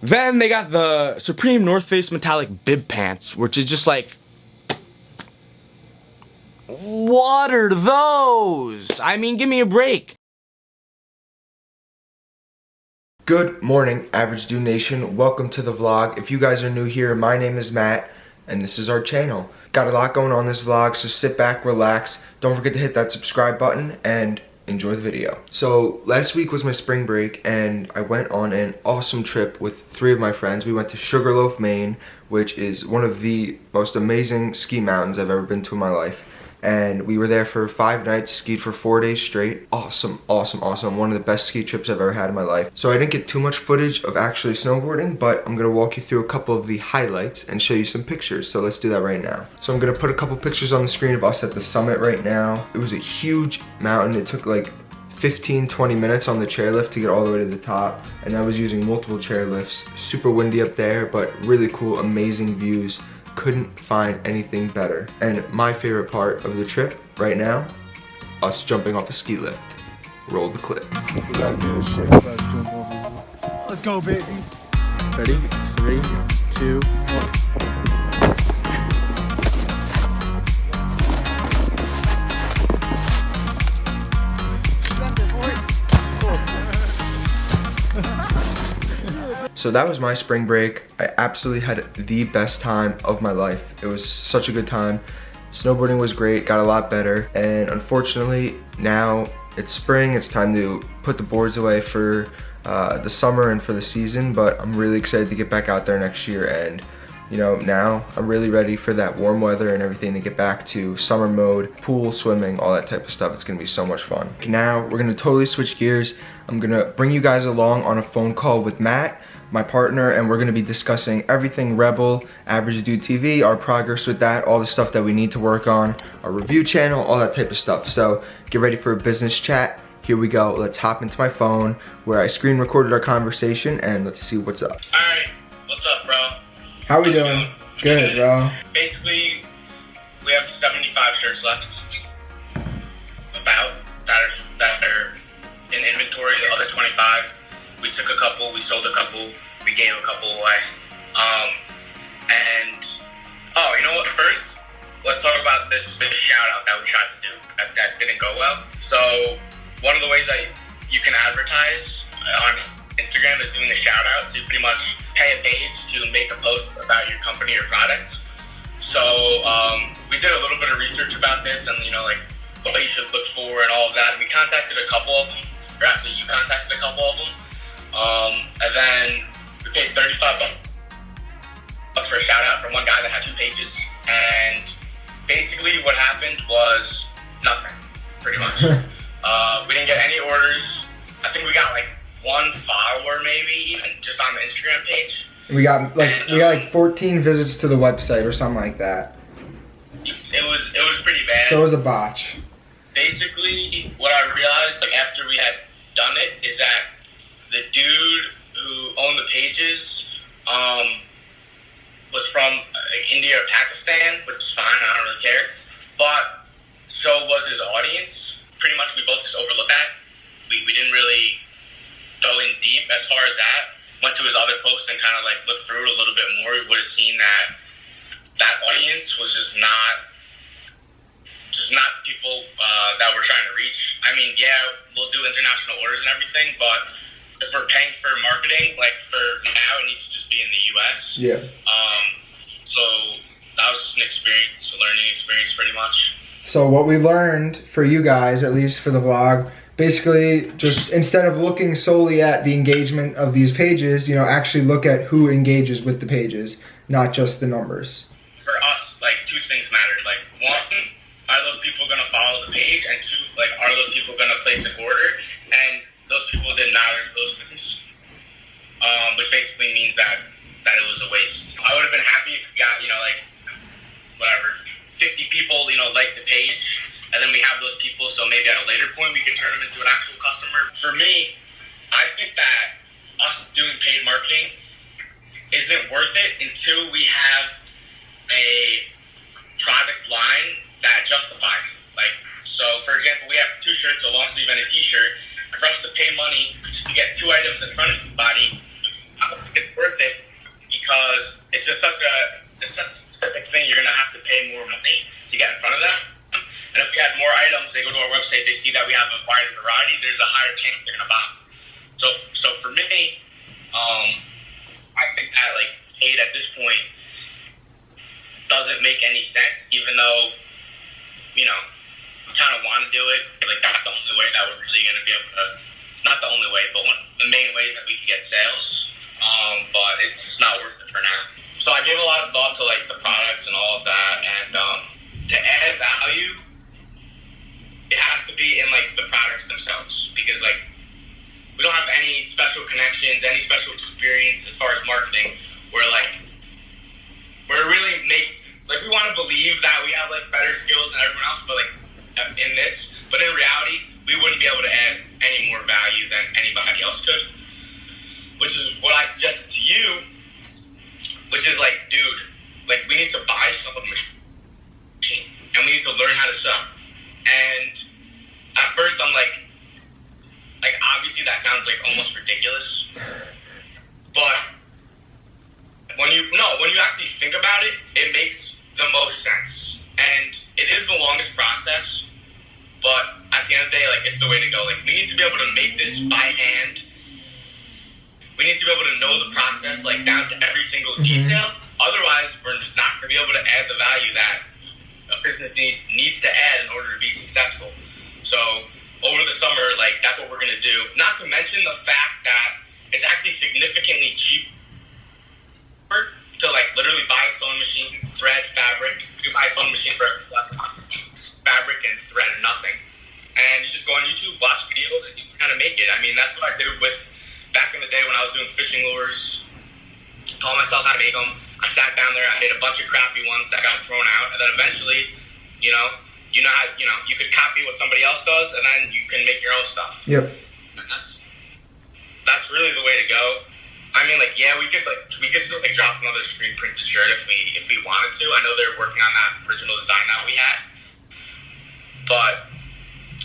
Then they got the Supreme North Face metallic bib pants, which is just like, what are those? I mean, give me a break. Good morning, Average Dude Nation. Welcome to the vlog. If you guys are new here, my name is Matt, and this is our channel. Got a lot going on in this vlog, so sit back, relax. Don't forget to hit that subscribe button, and enjoy the video. So last week was my spring break and I went on an awesome trip with 3 of my friends. We went to Sugarloaf, Maine, which is one of the most amazing ski mountains I've ever been to in my life. And we were there for 5 nights, skied for 4 days straight. Awesome, awesome, awesome. One of the best ski trips I've ever had in my life. So I didn't get too much footage of actually snowboarding, but I'm gonna walk you through a couple of the highlights and show you some pictures. So let's do that right now. So I'm gonna put a couple pictures on the screen of us at the summit right now. It was a huge mountain. It took like 15-20 minutes on the chairlift to get all the way to the top, and I was using multiple chairlifts. Super windy up there, but really cool, amazing views. Couldn't find anything better. And my favorite part of the trip right now, us jumping off a ski lift. Roll the clip. Let's go, baby. Ready? 3, 2, 1. So that was my spring break. I absolutely had the best time of my life. It was such a good time. Snowboarding was great, got a lot better, and unfortunately now it's spring. It's time to put the boards away for the summer and for the season, but I'm really excited to get back out there next year, and you know, now I'm really ready for that warm weather and everything to get back to summer mode, pool, swimming, all that type of stuff. It's gonna be so much fun. Now we're gonna totally switch gears. I'm gonna bring you guys along on a phone call with Matt, my partner, and we're gonna be discussing everything Rebel, Average Dude TV, our progress with that, all the stuff that we need to work on, our review channel, all that type of stuff. So get ready for a business chat. Here we go. Let's hop into my phone where I screen recorded our conversation, and let's see what's up. Alright, what's up, bro? How we doing? Good, bro. Basically, we have 75 shirts left. About that are in inventory. The other 25. We took a couple, we sold a couple, we gave a couple away. You know what, first, let's talk about this shout out that we tried to do that didn't go well. So, one of the ways that you can advertise on Instagram is doing a shout out. So you pretty much pay a page to make a post about your company or product. So, we did a little bit of research about this and, you know, like, what you should look for and all of that. We contacted a couple of them, or actually you contacted a couple of them. And then we paid $35 for a shout out from one guy that had 2 pages. And basically what happened was nothing, pretty much. We didn't get any orders. I think we got like 1 follower maybe, even just on the Instagram page. We got like 14 visits to the website or something like that. It was pretty bad. So it was a botch. Basically, what I realized like after we had done it is that the dude who owned the pages was from India or Pakistan, which is fine, I don't really care. But so was his audience. Pretty much we both just overlooked that. We didn't really go in deep as far as that. Went to his other posts and kind of like looked through it a little bit more. We would have seen that audience was just not the people that we're trying to reach. I mean, yeah, we'll do international orders and everything, but if we're paying for marketing, like for now, it needs to just be in the U.S. Yeah. So that was just an experience, a learning experience, pretty much. So what we learned for you guys, at least for the vlog, basically just instead of looking solely at the engagement of these pages, you know, actually look at who engages with the pages, not just the numbers. For us, like 2 things mattered. Like 1, are those people going to follow the page? And 2, like, are those people going to place an order? And those people did neither of those things, which basically means that it was a waste. I would have been happy if we got, you know, like, whatever, 50 people, you know, like the page, and then we have those people, so maybe at a later point we can turn them into an actual customer. For me, I think that us doing paid marketing isn't worth it until we have a product line that justifies it. Like, so for example, we have 2 shirts, a long sleeve and a t-shirt. For us to pay money just to get 2 items in front of everybody I don't think it's worth it because it's just such a specific thing. You're gonna have to pay more money to get in front of them. And if we had more items, they go to our website, they see that we have a wider variety. There's a higher chance they're gonna buy. So for me, I think that like paid at this point doesn't make any sense, even though, you know, we kind of want to do it. Like that's the only way that we're really going to be able to, not the only way, but one of the main ways that we can get sales. But it's not worth it for now. So I gave a lot of thought to like the products and all of that, and to add value, it has to be in like the products themselves, because like we don't have any special connections, any special experience as far as marketing. We're really like we want to believe that we have like better skills than everyone else, but like but in reality, we wouldn't be able to add any more value than anybody else could. Which is what I suggested to you, which is like, dude, like we need to buy some machine and we need to learn how to sew. And at first, I'm like obviously that sounds like almost ridiculous, but when you actually think about it, it makes the most sense. And it is the longest process, but at the end of the day, like it's the way to go. Like we need to be able to make this by hand. We need to be able to know the process like down to every single detail. Otherwise, we're just not going to be able to add the value that a business needs to add in order to be successful. So over the summer, like that's what we're going to do. Not to mention the fact that it's actually significantly cheaper to like literally buy a sewing machine, thread, fabric. You buy a sewing machine for less money, fabric and thread and nothing. And you just go on YouTube, watch videos, and you kind of make it. I mean, that's what I did with back in the day when I was doing fishing lures. Taught myself how to make them. I sat down there, I made a bunch of crappy ones that got thrown out, and then eventually, you know how you could copy what somebody else does, and then you can make your own stuff. Yep. And that's really the way to go. I mean, like, yeah, we could still like drop another screen printed shirt if we wanted to. I know they're working on that original design that we had, but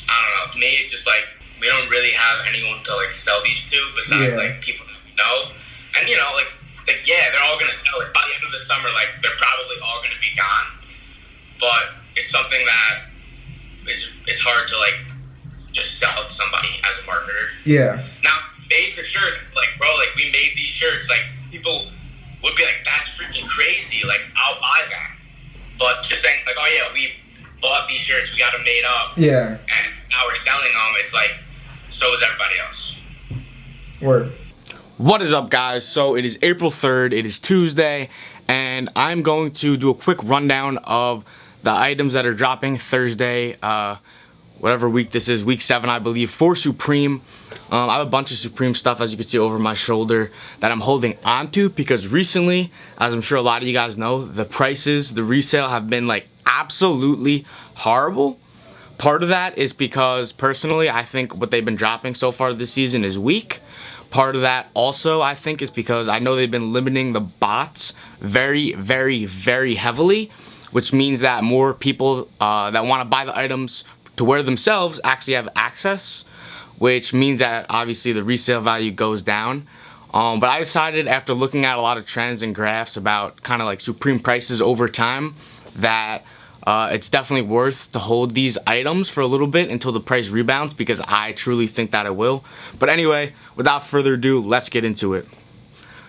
I don't know. To me, it's just like we don't really have anyone to like sell these to besides like people that we know, and you know, like yeah, they're all gonna sell. Like by the end of the summer, like they're probably all gonna be gone. But it's something that it's hard to like just sell to somebody as a marketer. Yeah. Now, made the shirt, like bro, like we made these shirts, like people would be like, that's freaking crazy, like I'll buy that. But just saying like, oh yeah, we bought these shirts, we got them made up, and now we're selling them, it's like, so is everybody else. Word. What is up, guys? So it is April 3rd, it is Tuesday, and I'm going to do a quick rundown of the items that are dropping Thursday, whatever week this is, week 7 I believe, for Supreme. I have a bunch of Supreme stuff, as you can see over my shoulder, that I'm holding onto because recently, as I'm sure a lot of you guys know, the prices, the resale have been like absolutely horrible. Part of that is because personally I think what they've been dropping so far this season is weak. Part of that also I think is because I know they've been limiting the bots very, very, very heavily, which means that more people that want to buy the items to wear themselves actually have access, which means that obviously the resale value goes down. But I decided after looking at a lot of trends and graphs about kind of like Supreme prices over time that it's definitely worth to hold these items for a little bit until the price rebounds, because I truly think that it will. But anyway, without further ado, let's get into it.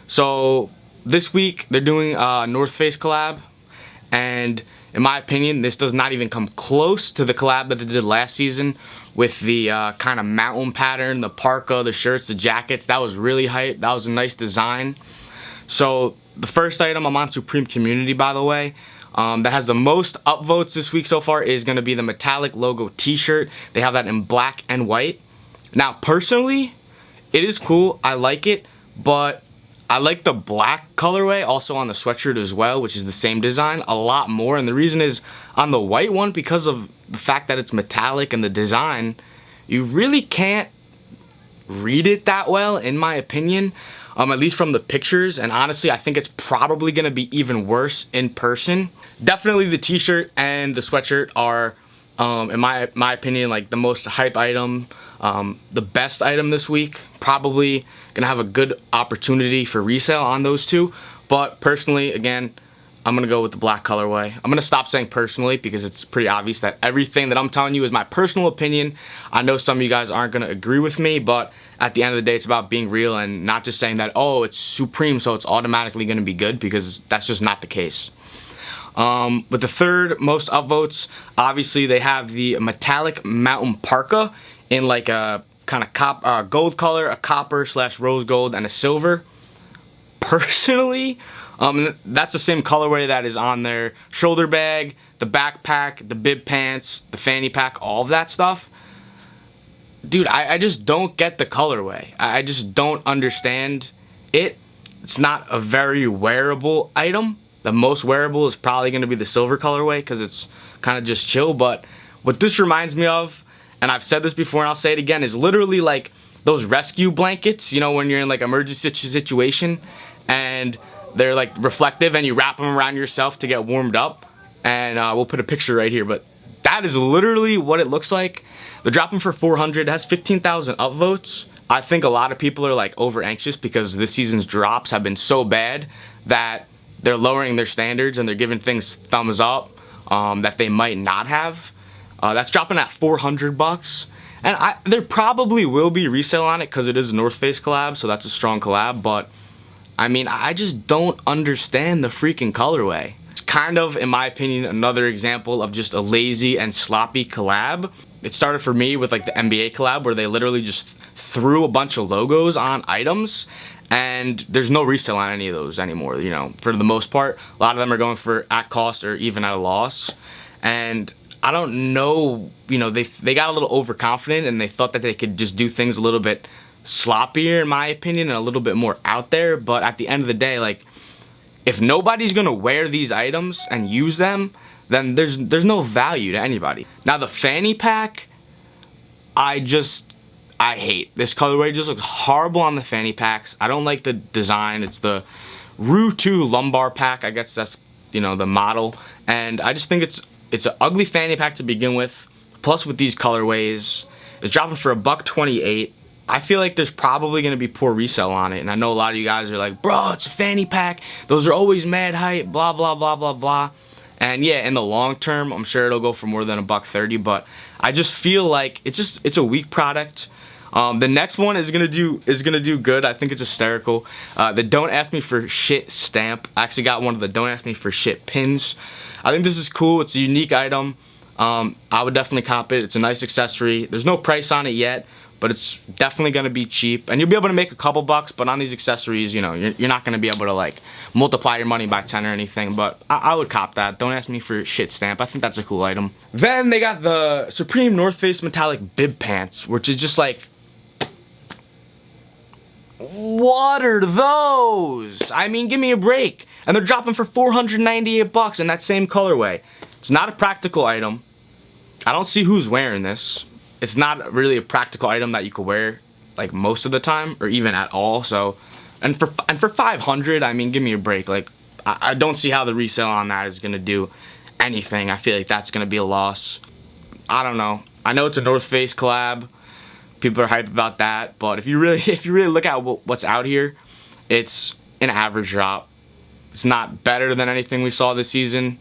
So this week they're doing a North Face collab, and in my opinion this does not even come close to the collab that they did last season with the kind of mountain pattern, the parka, the shirts, the jackets. That was really hype. That was a nice design. So the first item, I'm on Supreme Community by the way, that has the most upvotes this week so far is going to be the metallic logo t-shirt. They have that in black and white. Now personally, it is cool, I like it, but I like the black colorway also on the sweatshirt as well, which is the same design, a lot more. And the reason is on the white one, because of the fact that it's metallic and the design, you really can't read it that well in my opinion, at least from the pictures. And honestly, I think it's probably going to be even worse in person. Definitely the t-shirt and the sweatshirt are, in my opinion, like the most hype item The best item this week, probably gonna have a good opportunity for resale on those two. But personally, again, I'm gonna go with the black colorway. I'm gonna stop saying personally because it's pretty obvious that everything that I'm telling you is my personal opinion. I know some of you guys aren't gonna agree with me, but at the end of the day, it's about being real and not just saying that, oh, it's Supreme, so it's automatically gonna be good, because that's just not the case. With the third most upvotes, obviously they have the metallic mountain parka in like a kind of gold color, a copper / rose gold, and a silver. Personally, that's the same colorway that is on their shoulder bag, the backpack, the bib pants, the fanny pack, all of that stuff. Dude, I just don't get the colorway. I just don't understand it. It's not a very wearable item. The most wearable is probably going to be the silver colorway because it's kind of just chill. But what this reminds me of, and I've said this before and I'll say it again, is literally like those rescue blankets, you know, when you're in like emergency situation and they're like reflective and you wrap them around yourself to get warmed up. And we'll put a picture right here, but that is literally what it looks like. They're dropping for 400. It has 15,000 upvotes. I think a lot of people are like over anxious because this season's drops have been so bad that they're lowering their standards and they're giving things thumbs up that they might not have. That's dropping at 400 bucks. And there probably will be resale on it because it is a North Face collab, so that's a strong collab. But I mean, I just don't understand the freaking colorway. It's kind of, in my opinion, another example of just a lazy and sloppy collab. It started for me with like the NBA collab where they literally just threw a bunch of logos on items, and there's no resale on any of those anymore, you know, for the most part. A lot of them are going for at cost or even at a loss. And I don't know, you know, they got a little overconfident and they thought that they could just do things a little bit sloppier, in my opinion, and a little bit more out there. But at the end of the day, like, if nobody's gonna wear these items and use them, then there's no value to anybody. Now the fanny pack, I hate. This colorway just looks horrible on the fanny packs. I don't like the design. It's the Rue 2 lumbar pack. I guess that's, you know, the model. And I just think it's an ugly fanny pack to begin with. Plus with these colorways, it's dropping for $128. I feel like there's probably going to be poor resale on it. And I know a lot of you guys are like, bro, it's a fanny pack. Those are always mad hype, blah, blah, blah, blah, blah. And yeah, in the long term, I'm sure it'll go for more than $130. But I just feel like it's a weak product. The next one is gonna do good. I think it's hysterical. The Don't Ask Me for Shit stamp. I actually got one of the Don't Ask Me for Shit pins. I think this is cool. It's a unique item. I would definitely cop it. It's a nice accessory. There's no price on it yet, but it's definitely gonna be cheap. And you'll be able to make a couple bucks, but on these accessories, you know, you're not gonna be able to like multiply your money by 10 or anything. But I would cop that. Don't Ask Me for Shit stamp. I think that's a cool item. Then they got the Supreme North Face metallic bib pants, which is just like, what are those? I mean, give me a break. And they're dropping for 498 bucks in that same colorway. It's not a practical item. I don't see who's wearing this. It's not really a practical item that you could wear like most of the time or even at all. So, and for 500, I mean, give me a break. Like, I don't see how the resale on that is gonna do anything. I feel like that's gonna be a loss. I don't know. I know it's a North Face collab. People are hyped about that, but if you really look at what's out here, it's an average drop. It's not better than anything we saw this season.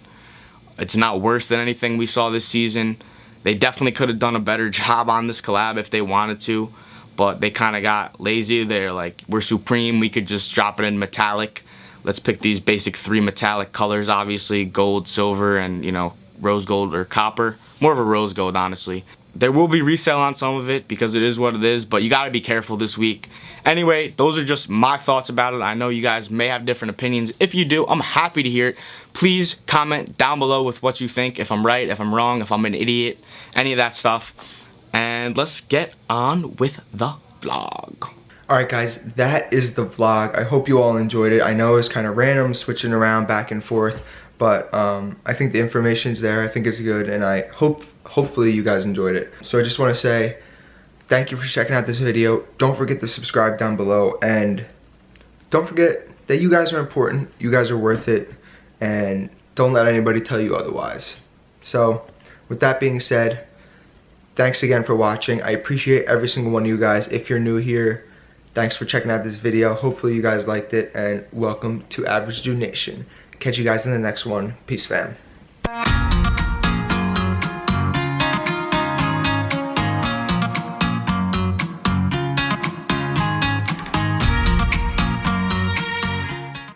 It's not worse than anything we saw this season. They definitely could have done a better job on this collab if they wanted to, but they kind of got lazy. They're like, we're Supreme, we could just drop it in metallic. Let's pick these basic 3 metallic colors, obviously, gold, silver, and, you know, rose gold or copper. More of a rose gold, honestly. There will be resale on some of it because it is what it is, but you gotta be careful this week. Anyway, those are just my thoughts about it. I know you guys may have different opinions. If you do, I'm happy to hear it. Please comment down below with what you think, if I'm right, if I'm wrong, if I'm an idiot, any of that stuff. And let's get on with the vlog. Alright guys, that is the vlog. I hope you all enjoyed it. I know it's kind of random, switching around back and forth, but I think the information's there. I think it's good, and I hopefully you guys enjoyed it. So I just want to say thank you for checking out this video. Don't forget to subscribe down below, and don't forget that you guys are important, you guys are worth it, and don't let anybody tell you otherwise. So with that being said, Thanks again for watching. I appreciate every single one of you guys. If you're new here, thanks for checking out this video. Hopefully you guys liked it, and welcome to Average Dude Nation. Catch you guys in the next one. Peace, fam.